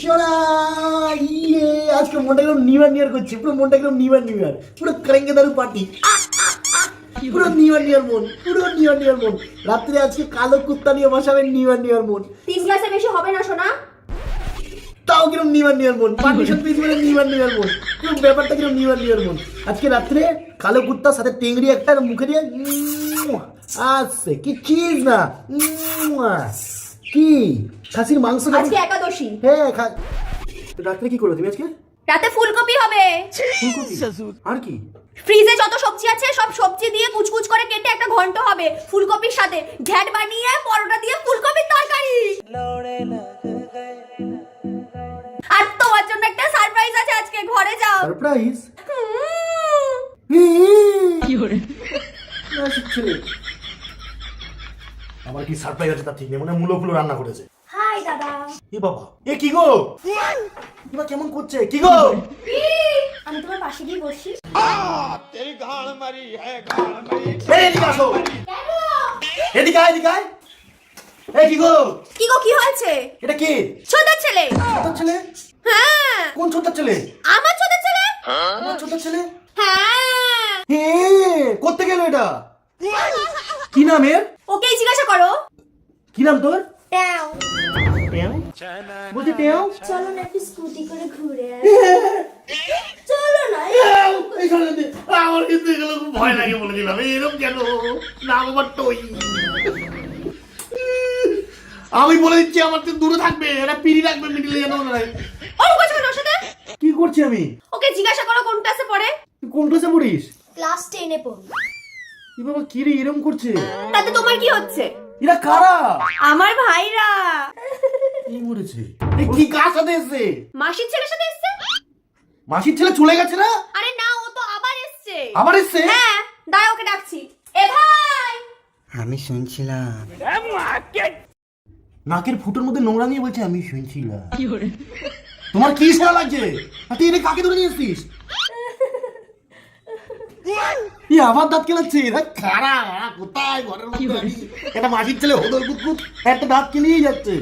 সোনা ইয়ে আজকে মনটা একদম নিউ ইয়ার করছে, পুরো মনটা একদম নিউ ইয়ার, পুরো ক্রেঙ্গে দারু পার্টি, পুরো নিউ ইয়ার মন, পুরো নিউ ইয়ার মন। রাত্রে আজকে কালো কুত্তা নিয়ে বসাবে নিউ ইয়ার মন। 3 গ্লাসে বেশি হবে না সোনা। তাও কিরম নিউ ইয়ার মন, পারমিশন পেয়েছি বলে নিউ ইয়ার মন, পুরো ব্যাপারটা কিরম নিউ ইয়ার মন। আজকে রাত্রে কালো কুত্তার সাথে টেংরি একটা মুখে দিয়ে আসছে, কি চিজ না কি খাসির মাংস আজকে একাদশী। হ্যাঁ রাত্রে কি করো তুমি আজকে? রাতে ফুলকপি হবে। ফুলকপি আর কি? ফ্রিজে যত সবজি আছে সব সবজি দিয়ে কুচকুচ করে কেটে একটা ঘন্ট হবে ফুলকপির সাথে, ঘ্যাট বানিয়ে পরোটা দিয়ে ফুলকপির তরকারি। আর তোমার জন্য একটা সারপ্রাইজ আছে আজকে, ঘরে যাও। সারপ্রাইজ? কি করে না শিখছিলে আমার কি সারপ্রাইজ আছে তা ঠিক নেই, মনে হয় মুলো ফুলো রান্না করেছে। হাই দাদা। এ বাবা, এ কি গো, এবার কেমন করছে, কি গো? আমি তোমার পাশে গিয়ে বসি। এদিকে আসো, এদিকে আয়, এদিকে আয়। এ কি গো? কি গো, কি হয়েছে? এটা কি? ছোট ছেলে। ছোট ছেলে? হ্যাঁ। কোন ছোট ছেলে? আমার ছোট ছেলে। আমার ছোট ছেলে? হ্যাঁ। করতে গেল এটা? কি নাম এর? ওকেই জিজ্ঞাসা করো। কি নাম তোর? ট্যাও। টেও? বলছি টেও? চলো না একটু স্কুটি করে ঘুরে চলো না। আমার কিন্তু এগুলো খুব ভয় লাগে বলে দিলাম, এরকম কেন নাম আমার টই। আমি বলে দিচ্ছি আমার তো দূরে থাকবে, এটা পিড়ি রাখবে মিডিলে যেন না। ও বলছো ওর সাথে কি করছি আমি? ওকে জিজ্ঞাসা করো কোন ক্লাসে পড়ে। তুই কোন ক্লাসে পড়িস? ক্লাস 10 এ পড়ি। কি বাবা, কি রে এরকম করছে? তাতে তোমার কি হচ্ছে? এরা কারা? আমার ভাইরা। কি মরেছে? এই কি কার সাথে এসেছে? মাসির ছেলের সাথে এসেছে। মাসির ছেলে চলে গেছে না? আরে না, ও তো আবার এসেছে। আবার এসেছে? হ্যাঁ, দাঁড়া ওকে ডাকছি। এ ভাই। আমি শুনছিলাম। নাকের ফুটোর মধ্যে নোংরা নিয়ে বলছে আমি শুনছিলাম। তোমার কি শোনা লাগছে? আর তুই এটা কাকে ধরে নিয়ে এসছিস? ই আবার দাঁত কেলাচ্ছে, এরা কারা? কোথায় ঘরের মধ্যে? একটা মাসির ছেলে হোদল কুতকুত একটা দাঁত কেলিয়েই যাচ্ছে।